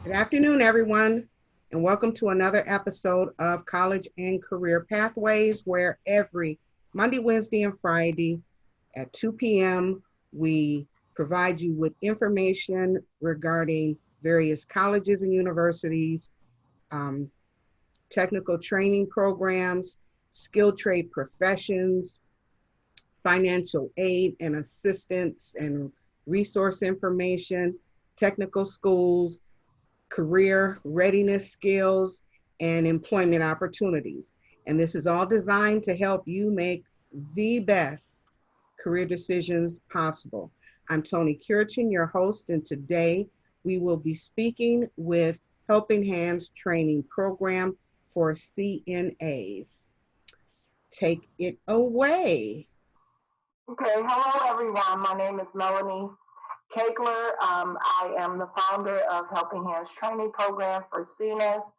Good afternoon, everyone, and welcome to another episode of College and Career Pathways, where every Monday, Wednesday, and Friday at 2 p.m., we provide you with information regarding various colleges and universities, um, technical training programs, skilled trade professions, financial aid and assistance and resource information, technical schools, career readiness skills, and employment opportunities. And this is all designed to help you make the best career decisions possible. I'm Toni Cureton, your host, and today we will be speaking with Helping Hands Training Program for CNAs. Take it away. Okay, hello everyone. My name is Melanie Kegler. I am the founder of Helping Hands Training Program for CNAs.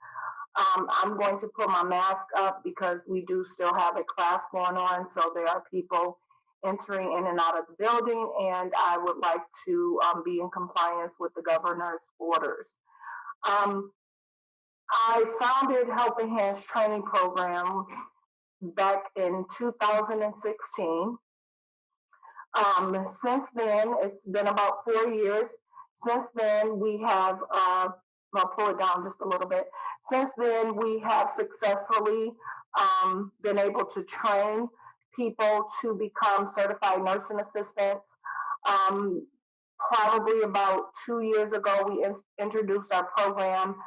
I'm going to put my mask up because we do still have a class going on, so there are people entering in and out of the building, and I would like to be in compliance with the governor's orders. I founded Helping Hands Training Program back in 2016. Since then, it's been about 4 years. Since then, we have, I'll pull it down just a little bit. Since then, we have successfully been able to train people to become certified nursing assistants. Probably about 2 years ago, we introduced our program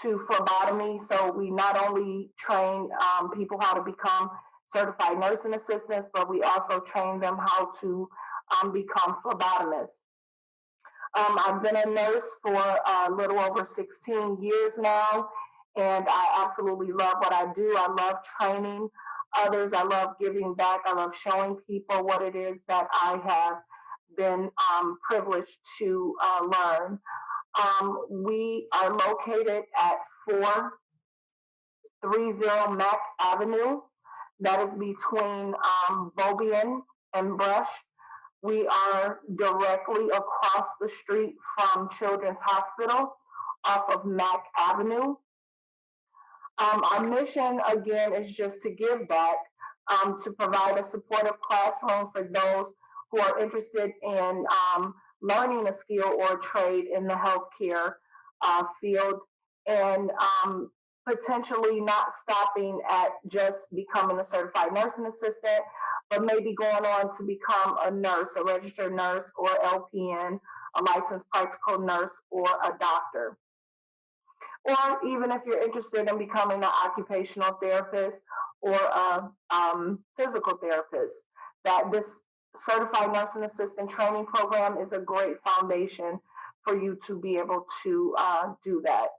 to phlebotomy. So we not only train people how to become certified nursing assistants, but we also train them how to become phlebotomists. I've been a nurse for a little over 16 years now, and I absolutely love what I do. I love training others. I love giving back. I love showing people what it is that I have been privileged to learn. We are located at 430 Mack Avenue. That is between Beaubien and Brush. We are directly across the street from Children's Hospital off of Mack Avenue. Our mission, again, is just to give back, to provide a supportive classroom for those who are interested in learning a skill or a trade in the healthcare field, and potentially not stopping at just becoming a certified nursing assistant, but maybe going on to become a nurse, a registered nurse, or LPN, a licensed practical nurse, or a doctor. Or even if you're interested in becoming an occupational therapist or a physical therapist, that this certified nursing assistant training program is a great foundation for you to be able to do that.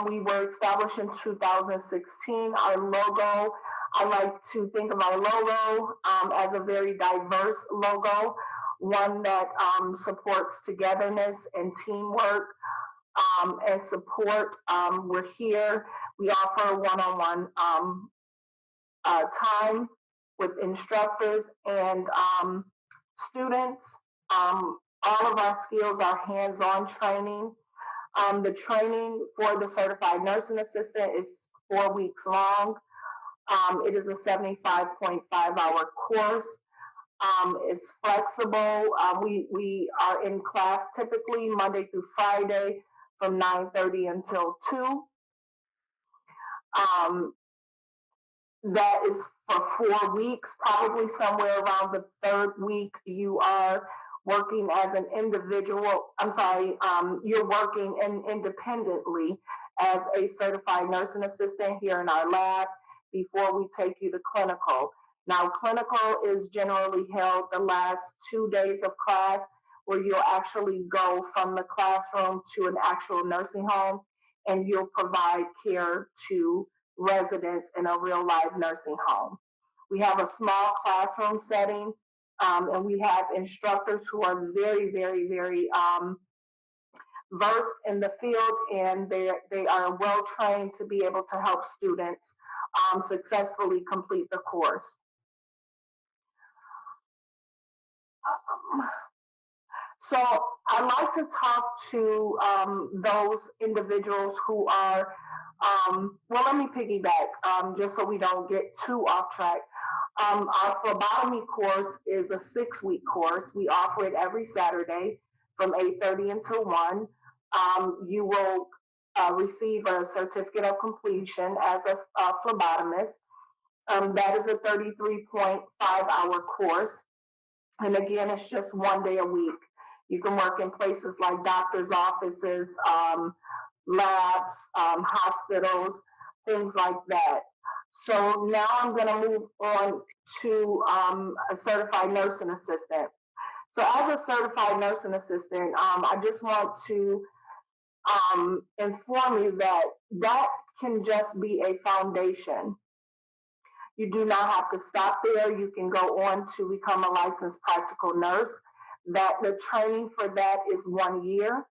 We were established in 2016. Our logo, I like to think of our logo as a very diverse logo, one that supports togetherness and teamwork and support. We're here. We offer one-on-one time with instructors and students. All of our skills are hands-on training. The training for the certified nursing assistant is 4 weeks long. It is a 75.5-hour course. It's flexible. We are in class typically Monday through Friday from 9:30 until 2. That is for 4 weeks. Probably somewhere around the third week, you are working as an individual. You're working independently as a certified nursing assistant here in our lab before we take you to clinical. Now, clinical is generally held the last 2 days of class, where you'll actually go from the classroom to an actual nursing home, and you'll provide care to residents in a real live nursing home. We have a small classroom setting, and we have instructors who are very, very, very versed in the field, and they are well trained to be able to help students successfully complete the course. So I like to talk to those individuals who are, well, let me piggyback just so we don't get too off track. Our phlebotomy course is a 6-week course. We offer it every Saturday from 8:30 until 1. You will receive a certificate of completion as a phlebotomist. That is a 33.5-hour course. And again, it's just 1 day a week. You can work in places like doctor's offices, labs, hospitals, things like that. So now I'm going to move on to a certified nursing assistant. So as a certified nursing assistant, I just want to inform you that that can just be a foundation. You do not have to stop there. You can go on to become a licensed practical nurse. That the training for that is 1 year.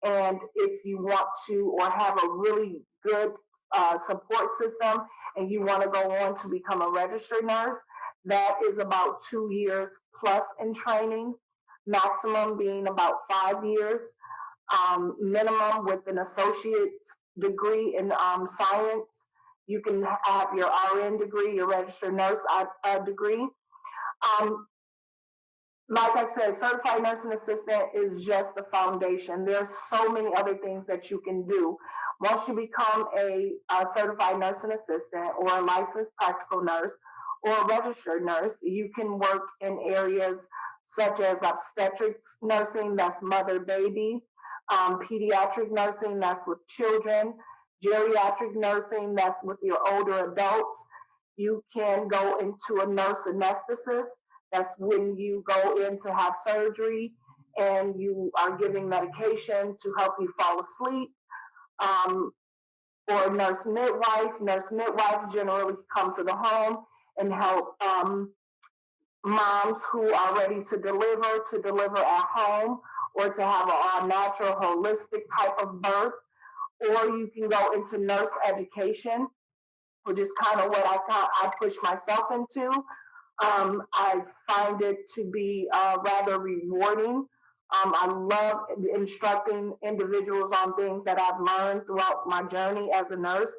And if you want to or have a really good support system and you want to go on to become a registered nurse, that is about 2 years plus in training, maximum being about 5 years, minimum with an associate's degree in science. You can have your RN degree, your registered nurse degree. Like I said, certified nursing assistant is just the foundation. There's so many other things that you can do. Once you become a certified nursing assistant or a licensed practical nurse or a registered nurse, you can work in areas such as obstetrics nursing, that's mother-baby, pediatric nursing, that's with children, geriatric nursing, that's with your older adults. You can go into a nurse anesthetist. That's when you go in to have surgery and you are giving medication to help you fall asleep. Or nurse midwife. Nurse midwives generally come to the home and help moms who are ready to deliver at home or to have an all-natural, holistic type of birth. Or you can go into nurse education, which is kind of what I push myself into. I find it to be rather rewarding. I love instructing individuals on things that I've learned throughout my journey as a nurse.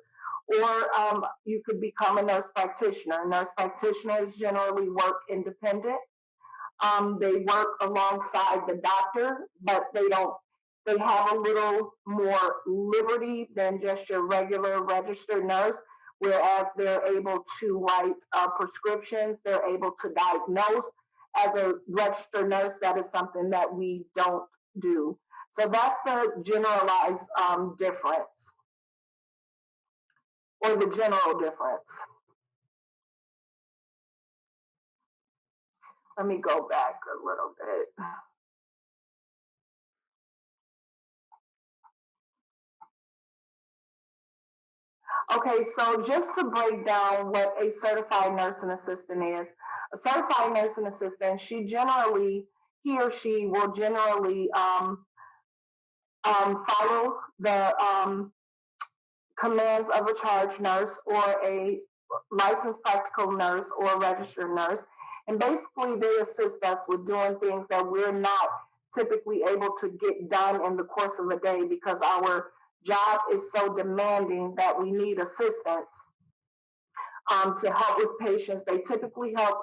Or you could become a nurse practitioner. Nurse practitioners generally work independent. They work alongside the doctor, but they have a little more liberty than just your regular registered nurse, whereas they're able to write prescriptions, they're able to diagnose. As a registered nurse, that is something that we don't do. So that's the generalized difference, or the general difference. Let me go back a little bit. Okay, so just to break down what a certified nursing assistant is, a certified nursing assistant, he or she will generally follow the commands of a charge nurse or a licensed practical nurse or a registered nurse. And basically, they assist us with doing things that we're not typically able to get done in the course of a day because our job is so demanding that we need assistance to help with patients. They typically help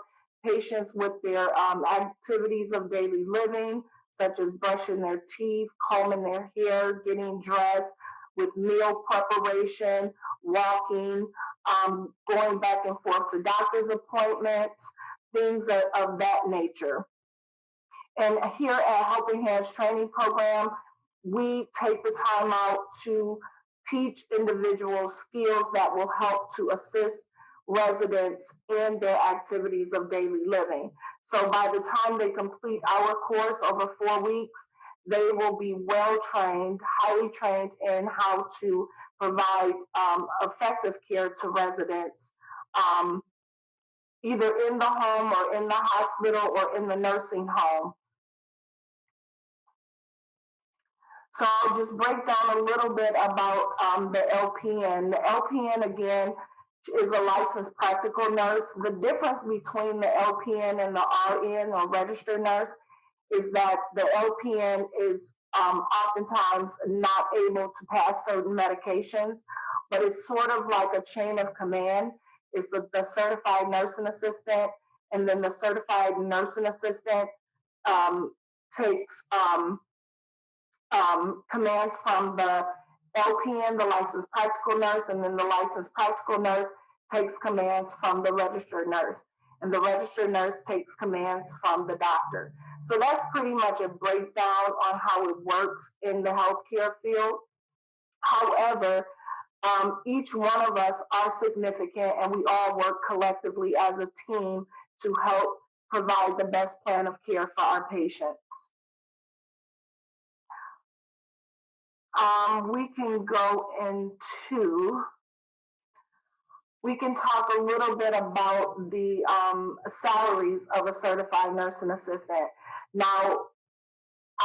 patients with their activities of daily living, such as brushing their teeth, combing their hair, getting dressed, with meal preparation, walking, going back and forth to doctor's appointments, things of that nature. And here at Helping Hands Training Program, we take the time out to teach individuals skills that will help to assist residents in their activities of daily living. So by the time they complete our course over 4 weeks, they will be well trained, highly trained in how to provide effective care to residents, either in the home or in the hospital or in the nursing home. So I'll just break down a little bit about the LPN. The LPN, again, is a licensed practical nurse. The difference between the LPN and the RN or registered nurse is that the LPN is oftentimes not able to pass certain medications, but it's sort of like a chain of command. It's the certified nursing assistant, and then the certified nursing assistant takes commands from the LPN, the licensed practical nurse, and then the licensed practical nurse takes commands from the registered nurse, and the registered nurse takes commands from the doctor. So that's pretty much a breakdown on how it works in the healthcare field. However, each one of us are significant, and we all work collectively as a team to help provide the best plan of care for our patients. We can talk a little bit about the salaries of a certified nursing assistant. Now,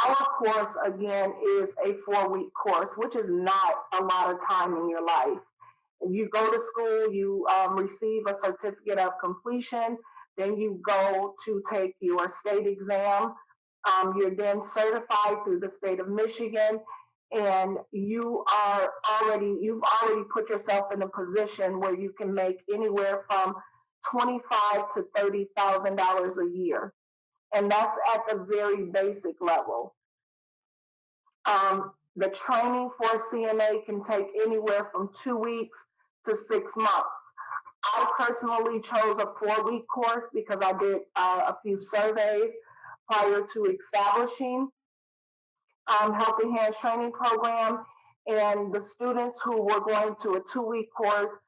our course, again, is a 4-week course, which is not a lot of time in your life. You go to school, you receive a certificate of completion, then you go to take your state exam. You're then certified through the state of Michigan, and you've already put yourself in a position where you can make anywhere from $25,000 to $30,000 a year, and that's at the very basic level. The training for CNA can take anywhere from 2 weeks to 6 months. I personally chose a 4-week course because I did a few surveys prior to establishing Helping Hands Training Program, and the students who were going to a 2-week course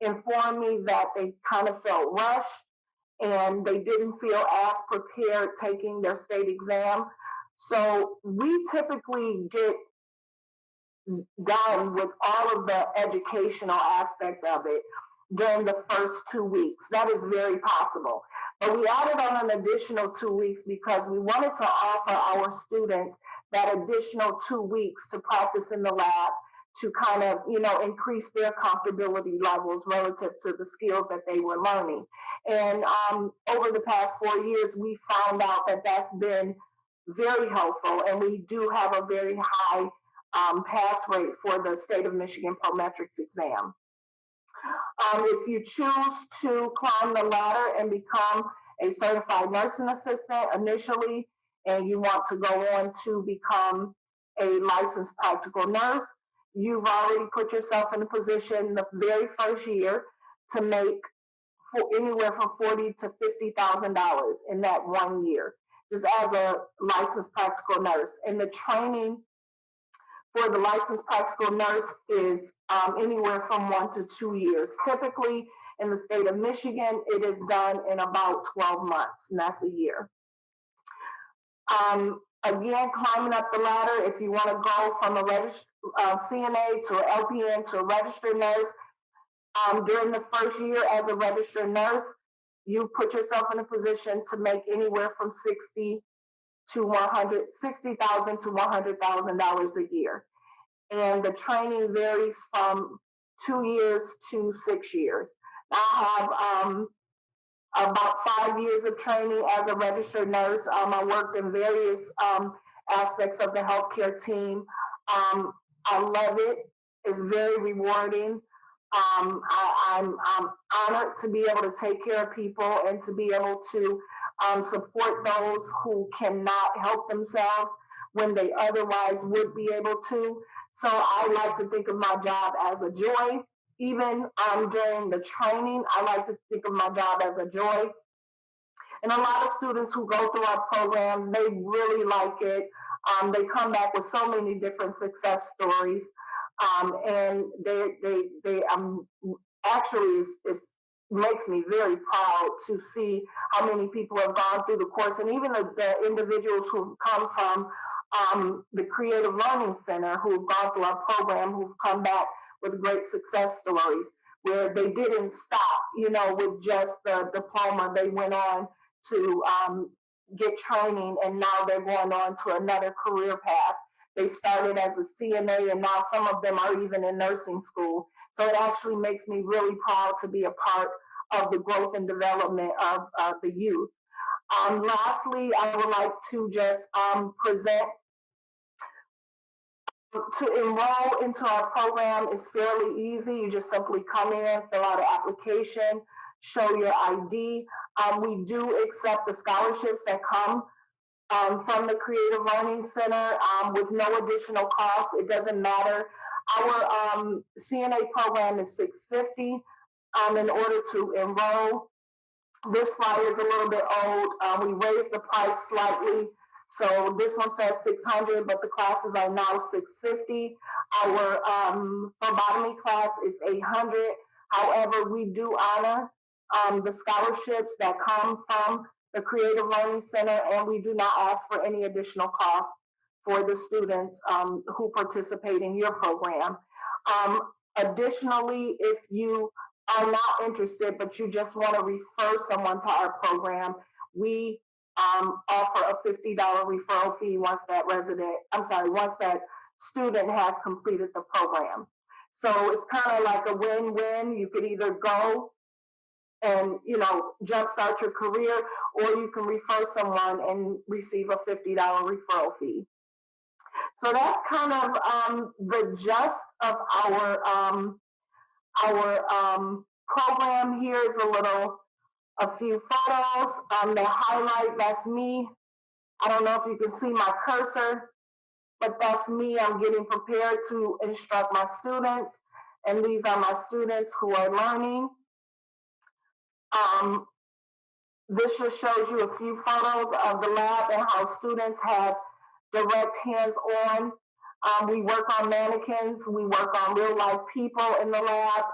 informed me that they kind of felt rushed and they didn't feel as prepared taking their state exam. So we typically get done with all of the educational aspect of it during the first 2 weeks. That is very possible. But we added on an additional 2 weeks because we wanted to offer our students that additional 2 weeks to practice in the lab, to kind of, increase their comfortability levels relative to the skills that they were learning. And over the past 4 years, we found out that that's been very helpful, and we do have a very high pass rate for the state of Michigan Prometrics exam. If you choose to climb the ladder and become a certified nursing assistant initially, and you want to go on to become a licensed practical nurse, you've already put yourself in a position the very first year to make anywhere from $40,000 to $50,000 in that 1 year, just as a licensed practical nurse. And the training for the licensed practical nurse is anywhere from 1 to 2 years. Typically, in the state of Michigan, it is done in about 12 months, and that's a year. Again, climbing up the ladder, if you want to go from a CNA to an LPN to a registered nurse, during the first year as a registered nurse, you put yourself in a position to make anywhere from $60,000 to $100,000 a year. And the training varies from 2 years to 6 years. I have about 5 years of training as a registered nurse. I worked in various aspects of the healthcare team. I love it. It's very rewarding. I'm honored to be able to take care of people and to be able to support those who cannot help themselves when they otherwise would be able to. So I like to think of my job as a joy. Even during the training, I like to think of my job as a joy. And a lot of students who go through our program, they really like it. They come back with so many different success stories. And they actually makes me very proud to see how many people have gone through the course, and even the individuals who come from the Creative Learning Center who have gone through our program, who've come back with great success stories where they didn't stop, with just the diploma. They went on to get training, and now they're going on to another career path. They started as a CNA, and now some of them are even in nursing school. So it actually makes me really proud to be a part of the growth and development of the youth. Lastly, I would like to just present to enroll into our program is fairly easy. You just simply come in, fill out an application, show your ID. We do accept the scholarships that come from the Creative Learning Center with no additional cost. It doesn't matter. Our CNA program is $650 in order to enroll. This flyer is a little bit old. We raised the price slightly. So this one says 600, but the classes are now 650. Our phlebotomy class is 800. However, we do honor the scholarships that come from the Creative Learning Center, and we do not ask for any additional costs for the students who participate in your program. Additionally, if you are not interested, but you just want to refer someone to our program, we offer a $50 referral fee once that student has completed the program. So it's kind of like a win-win. You could either go and, jumpstart your career, or you can refer someone and receive a $50 referral fee. So that's kind of the gist of our program. Here is a few photos. The highlight, that's me. I don't know if you can see my cursor, but that's me. I'm getting prepared to instruct my students, and these are my students who are learning. This just shows you a few photos of the lab and how students have direct hands-on. We work on mannequins. We work on real-life people in the lab.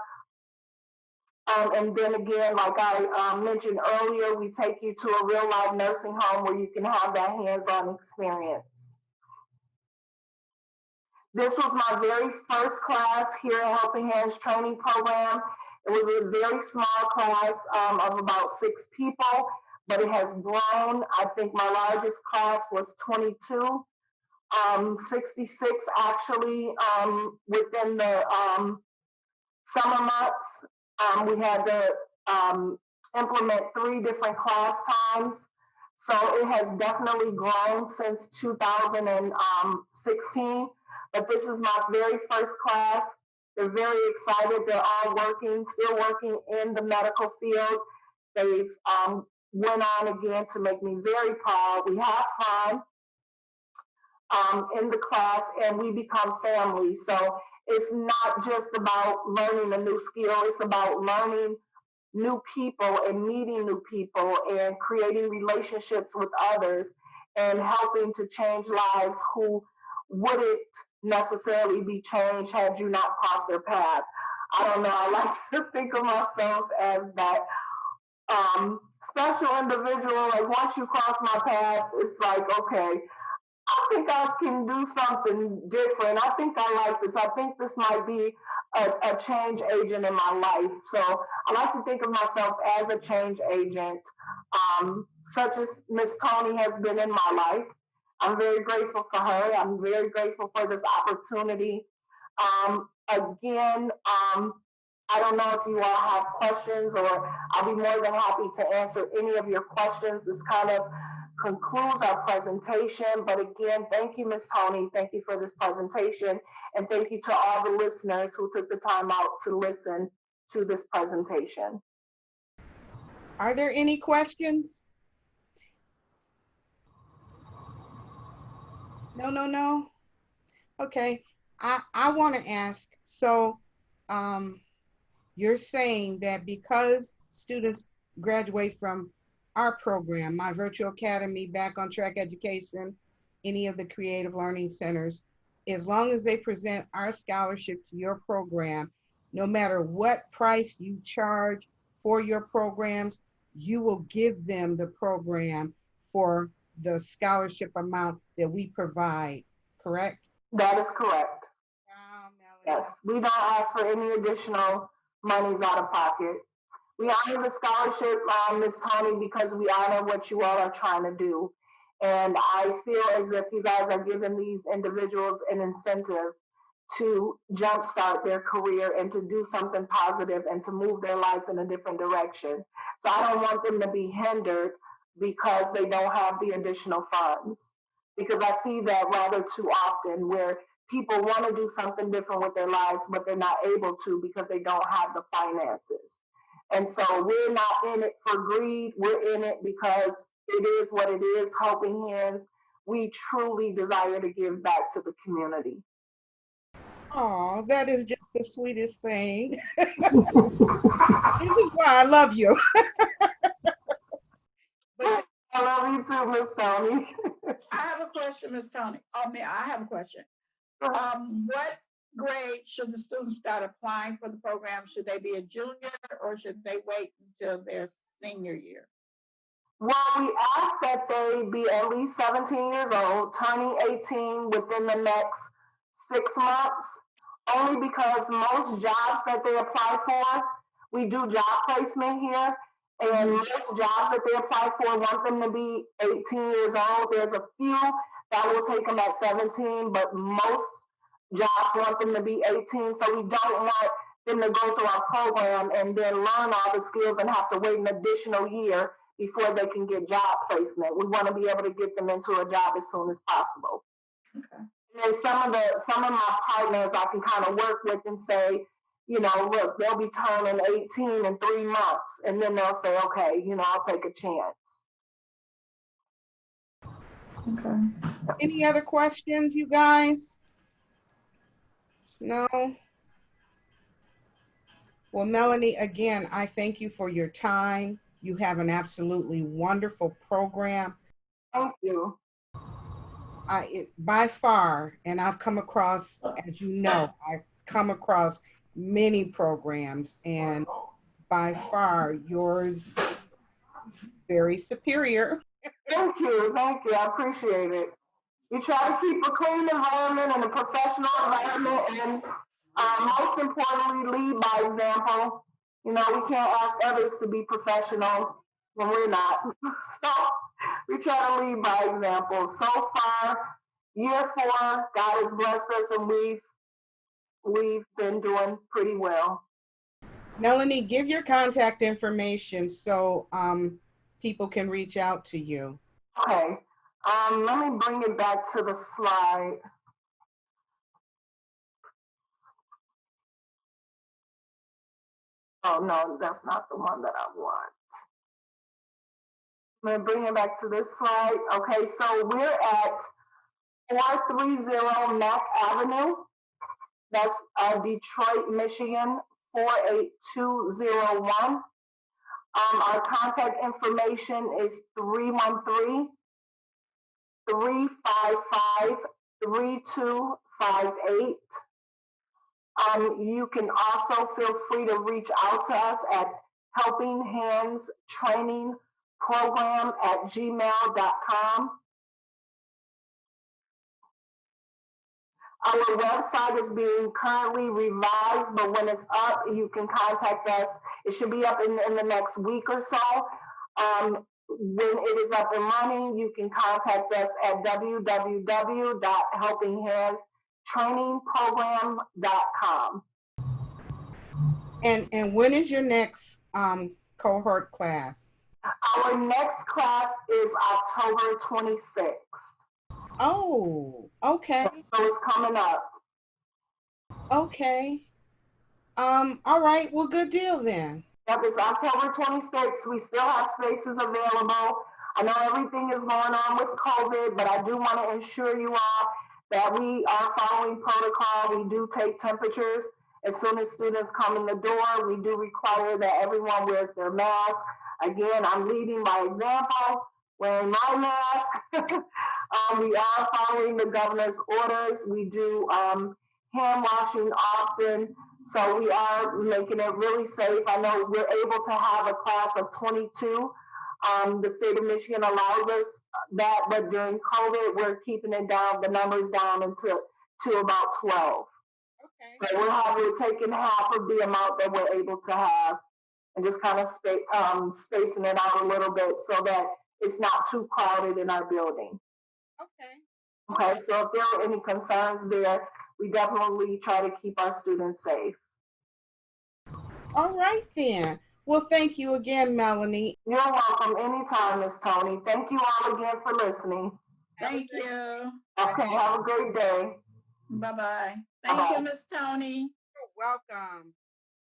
And then again, like I mentioned earlier, we take you to a real-life nursing home where you can have that hands-on experience. This was my very first class here at Helping Hands Training Program. It was a very small class of about 6 people, but it has grown. I think my largest class was 22, 66 actually within the summer months. We had to implement 3 different class times. So it has definitely grown since 2016. But this is my very first class. They're very excited. They're all still working in the medical field. They've went on again to make me very proud. We have fun in the class, and we become family. So it's not just about learning a new skill. It's about learning new people and meeting new people and creating relationships with others and helping to change lives who wouldn't necessarily be changed had you not crossed their path. I don't know. I like to think of myself as that special individual. Like once you cross my path, it's like, okay, I think I can do something different. I think I like this. I think this might be a change agent in my life. So I like to think of myself as a change agent, such as Miss Toni has been in my life. I'm very grateful for her. I'm very grateful for this opportunity. Again, I don't know if you all have questions, or I'll be more than happy to answer any of your questions. This kind of concludes our presentation. But again, thank you, Ms. Toni. Thank you for this presentation. And thank you to all the listeners who took the time out to listen to this presentation. Are there any questions? No. Okay. I want to ask, so you're saying that because students graduate from our program, my virtual academy, Back on Track Education, any of the creative learning centers, as long as they present our scholarship to your program, no matter what price you charge for your programs, you will give them the program for the scholarship amount that we provide, correct? That is correct. Wow, Melanie. Yes, we don't ask for any additional monies out of pocket. We honor the scholarship, Ms. Toni, because we honor what you all are trying to do. And I feel as if you guys are giving these individuals an incentive to jumpstart their career and to do something positive and to move their life in a different direction. So I don't want them to be hindered because they don't have the additional funds. Because I see that rather too often where people want to do something different with their lives, but they're not able to because they don't have the finances. And so we're not in it for greed. We're in it because it is what it is, Helping Hands. We truly desire to give back to the community. Oh, that is just the sweetest thing. This is why I love you. But I love you too, Miss Toni. I have a question, Ms. Toni. Oh, man, I have a question. What grade should the students start applying for the program? Should they be a junior or should they wait until their senior year? Well, we ask that they be at least 17 years old, turning 18 within the next 6 months, only because most jobs that they apply for, we do job placement here, and most jobs that they apply for want them to be 18 years old. There's a few that will take them at 17, but most jobs want them to be 18, so we don't want them to go through our program and then learn all the skills and have to wait an additional year before they can get job placement. We want to be able to get them into a job as soon as possible. Okay. And some of my partners I can kind of work with and say, you know, look, they'll be turning 18 in 3 months, and then they'll say, okay, you know, I'll take a chance. Okay. any other questions, you guys? No? Well, Melanie, again, I thank you for your time. You have an absolutely wonderful program. Thank you. By far, and I've come across, as you know, I've come across many programs, and by far yours very superior. Thank you. Thank you. I appreciate it. We try to keep a clean environment and a professional environment, and most importantly, lead by example. You know, we can't ask others to be professional when we're not. So we try to lead by example. So far, year 4, God has blessed us, and we've been doing pretty well. Melanie, give your contact information so people can reach out to you. Okay. Let me bring it back to the slide. Oh, no, that's not the one that I want. I'm going to bring it back to this slide. Okay, so we're at 430 Mack Avenue. That's Detroit, Michigan, 48201. Our contact information is 313-355-3258. You can also feel free to reach out to us at Helping Hands Training Program at gmail.com. Our website is being currently revised, but when it's up, you can contact us. It should be up in the next week or so. When it is up and running, you can contact us at www.helpinghandstrainingprogram.com. And when is your next cohort class? Our next class is October 26th. Oh, okay. So it's coming up. Okay. All right. Well, good deal then. Yep, it's October 26th. We still have spaces available. I know everything is going on with COVID, but I do want to assure you all that we are following protocol. We do take temperatures as soon as students come in the door. We do require that everyone wears their mask. Again, I'm leading by example, wearing my mask. We are following the governor's orders. We do hand washing often. So we are making it really safe. I know we're able to have a class of 22. The state of Michigan allows us that, but during COVID, we're keeping it down, the numbers down to about 12. Okay. But we're taking half of the amount that we're able to have and just kind of spacing it out a little bit so that it's not too crowded in our building. Okay. Okay, so if there are any concerns there, we definitely try to keep our students safe. All right then. Well, thank you again, Melanie. You're welcome. Anytime, Miss Toni. Thank you all again for listening. Thank you. Okay, have a great day. Bye-bye. Thank you, Miss Toni. You're welcome.